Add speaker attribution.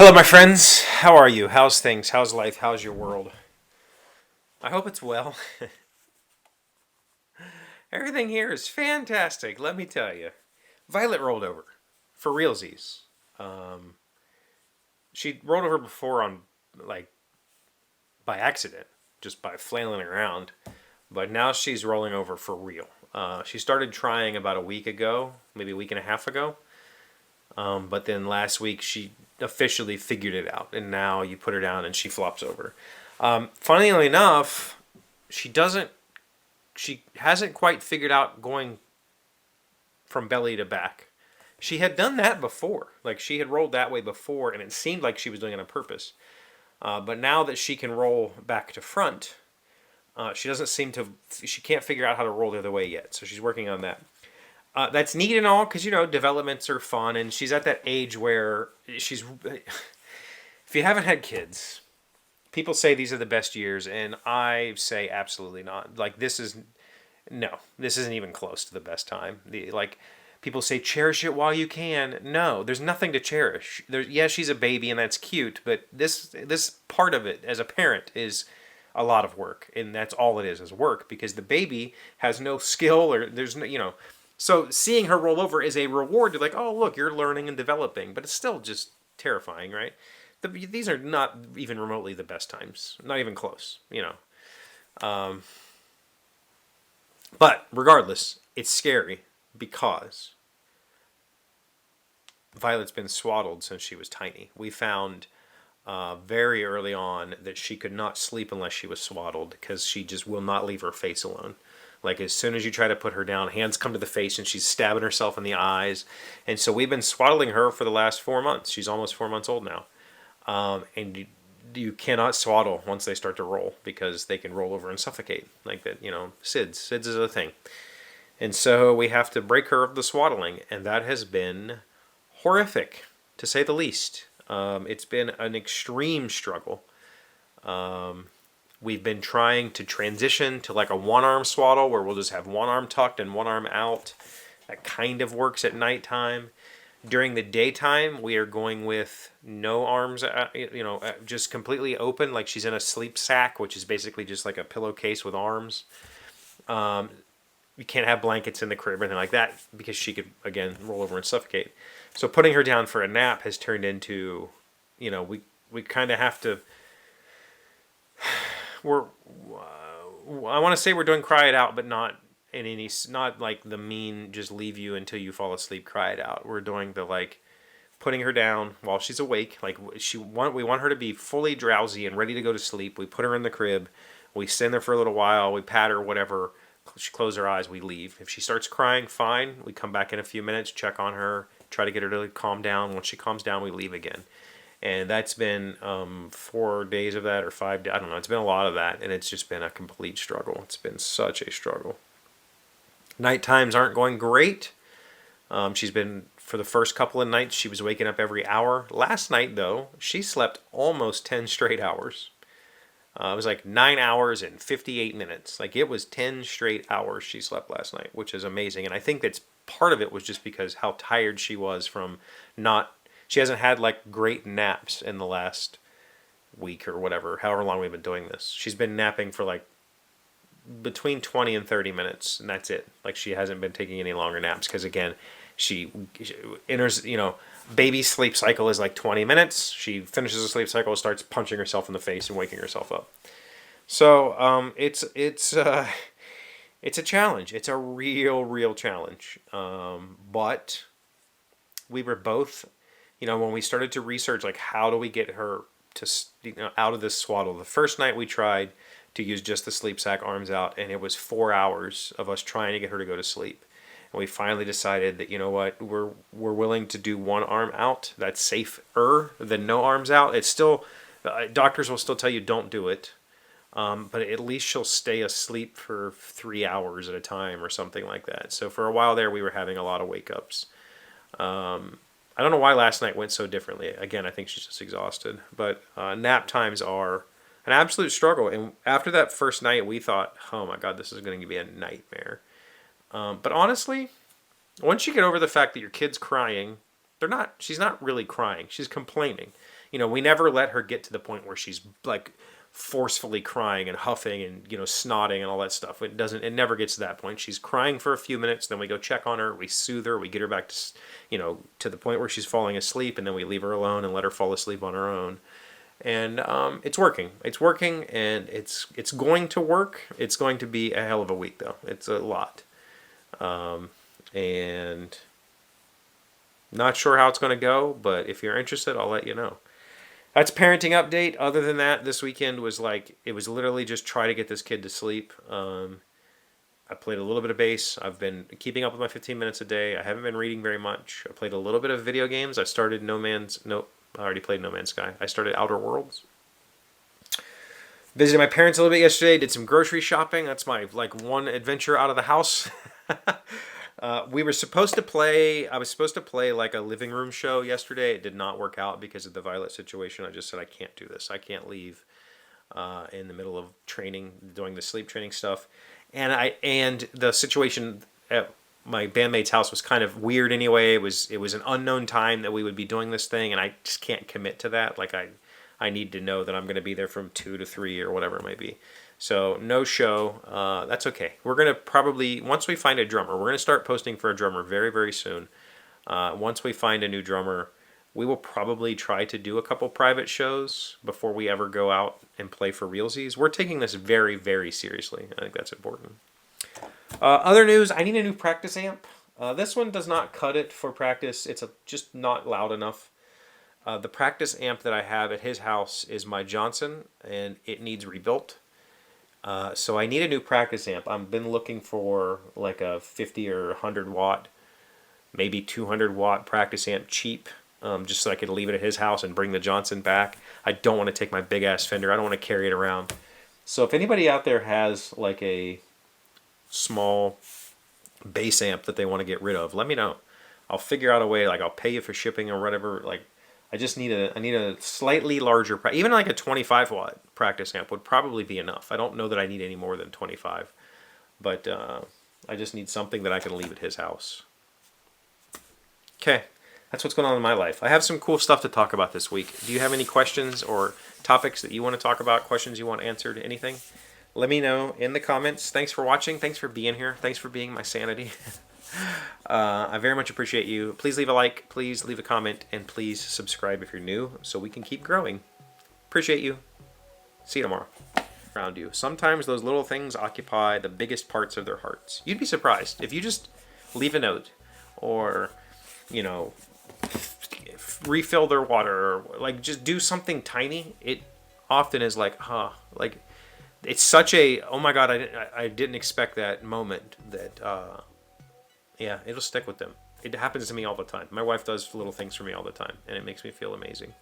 Speaker 1: Hello, my friends. How are you? How's things? How's life? How's your world? I hope it's well. Everything here is fantastic, let me tell you. Violet rolled over. For realsies. Um, she rolled over before on, like, by accident, just by flailing around. But now she's rolling over for real. She started trying about a week ago, maybe a week and a half ago. But then last week she officially figured it out, and now you put her down and she flops over. Funnily enough, she doesn't. She hasn't quite figured out going from belly to back. She had done that before, like she had rolled that way before, and it seemed like she was doing it on purpose. But now that she can roll back to front, she doesn't seem to. She can't figure out how to roll the other way yet. So she's working on that. That's neat and all because developments are fun, and she's at that age where she's. If you haven't had kids, people say these are the best years, and I say absolutely not. Like this is no, this isn't even close to the best time. Like people say, cherish it while you can. No, there's nothing to cherish. Yeah, she's a baby, and that's cute, but this part of it as a parent is a lot of work, and that's all it is work because the baby has no skill or there's no. So seeing her roll over is a reward to like, oh look, you're learning and developing, but it's still just terrifying, right? These are not even remotely the best times, not even close. But regardless, it's scary because Violet's been swaddled since she was tiny. We found very early on that she could not sleep unless she was swaddled because she just will not leave her face alone. Like as soon as you try to put her down, hands come to the face and she's stabbing herself in the eyes. And so we've been swaddling her for the last 4 months. She's almost 4 months old now. And you cannot swaddle once they start to roll because they can roll over and suffocate. Like that, SIDS. SIDS is a thing. And so we have to break her of the swaddling. And that has been horrific, to say the least. It's been an extreme struggle. We've been trying to transition to like a one-arm swaddle where we'll just have one arm tucked and one arm out. That kind of works at nighttime. During the daytime, we are going with no arms, just completely open, like she's in a sleep sack, which is basically just like a pillowcase with arms. You can't have blankets in the crib or anything like that because she could, again, roll over and suffocate. So putting her down for a nap has turned into, we kind of have to... I want to say we're doing cry it out, but not in any, not like the mean just leave you until you fall asleep, cry it out. We're doing the like putting her down while she's awake. Like we want her to be fully drowsy and ready to go to sleep. We put her in the crib, we stand there for a little while, we pat her, whatever. She closes her eyes, we leave. If she starts crying, fine. We come back in a few minutes, check on her, try to get her to calm down. Once she calms down, we leave again. And that's been 4 days of that or 5 days. I don't know. It's been a lot of that. And it's just been a complete struggle. It's been such a struggle. Night times aren't going great. She's been, for the first couple of nights, she was waking up every hour. Last night, though, she slept almost 10 straight hours. It was like 9 hours and 58 minutes. Like it was 10 straight hours she slept last night, which is amazing. And I think that's part of it was just because how tired she was from not... She hasn't had like great naps in the last week or whatever, however long we've been doing this. She's been napping for like between 20 and 30 minutes, and that's it. Like she hasn't been taking any longer naps because again, she enters, baby sleep cycle is like 20 minutes. She finishes a sleep cycle, starts punching herself in the face and waking herself up. So it's a challenge. It's a real challenge. But we were both... when we started to research, like, how do we get her to, out of this swaddle? The first night we tried to use just the sleep sack, arms out, and it was 4 hours of us trying to get her to go to sleep. And we finally decided that, we're willing to do one arm out. That's safer than no arms out. It's still, doctors will still tell you don't do it. But at least she'll stay asleep for 3 hours at a time or something like that. So for a while there, we were having a lot of wake-ups. I don't know why last night went so differently. Again, I think she's just exhausted. But nap times are an absolute struggle. And after that first night, we thought, oh my God, this is going to be a nightmare. But honestly, once you get over the fact that your kid's crying, she's not really crying. She's complaining. we never let her get to the point where she's like forcefully crying and huffing and snotting and all that stuff. It never gets to that point. She's crying for a few minutes, then we go check on her, we soothe her, we get her back to the point where she's falling asleep, and then we leave her alone and let her fall asleep on her own. And it's working. It's working, and it's going to work. It's going to be a hell of a week, though. It's a lot. And not sure how it's going to go, but if you're interested, I'll let you know. That's parenting update. Other than that, this weekend was it was literally just try to get this kid to sleep. I played a little bit of bass. I've been keeping up with my 15 minutes a day. I haven't been reading very much. I played a little bit of video games. I started I already played No Man's Sky. I started Outer Worlds. Visited my parents a little bit yesterday. Did some grocery shopping. That's my one adventure out of the house. We were supposed to play. I was supposed to play like a living room show yesterday. It did not work out because of the Violet situation. I just said I can't do this. I can't leave in the middle of training, doing the sleep training stuff. And the situation at my bandmate's house was kind of weird anyway. It was an unknown time that we would be doing this thing, and I just can't commit to that. I need to know that I'm going to be there from 2 to 3 or whatever it might be. So no show. That's okay. We're going to probably, once we find a drummer, we're going to start posting for a drummer very, very soon. Once we find a new drummer, we will probably try to do a couple private shows before we ever go out and play for realsies. We're taking this very, very seriously. I think that's important. Other news, I need a new practice amp. This one does not cut it for practice. It's just not loud enough. The practice amp that I have at his house is my Johnson, and it needs rebuilt. So I need a new practice amp. I've been looking for like a 50 or 100 watt, maybe 200 watt practice amp cheap, just so I could leave it at his house and bring the Johnson back. I don't want to take my big ass Fender. I don't want to carry it around. So if anybody out there has like a small bass amp that they want to get rid of, let me know. I'll figure out a way. I'll pay you for shipping or whatever. I just need a slightly larger, even like a 25 watt practice amp would probably be enough. I don't know that I need any more than 25, but I just need something that I can leave at his house. Okay, that's what's going on in my life. I have some cool stuff to talk about this week. Do you have any questions or topics that you want to talk about, questions you want answered, anything? Let me know in the comments. Thanks for watching. Thanks for being here. Thanks for being my sanity. I very much appreciate you. Please leave a like, please leave a comment, and please subscribe if you're new so we can keep growing. Appreciate you. See you tomorrow. Around you. Sometimes those little things occupy the biggest parts of their hearts. You'd be surprised if you just leave a note or, refill their water or just do something tiny. It often is it's such a, oh my God, I didn't expect that moment that, yeah, it'll stick with them. It happens to me all the time. My wife does little things for me all the time, and it makes me feel amazing.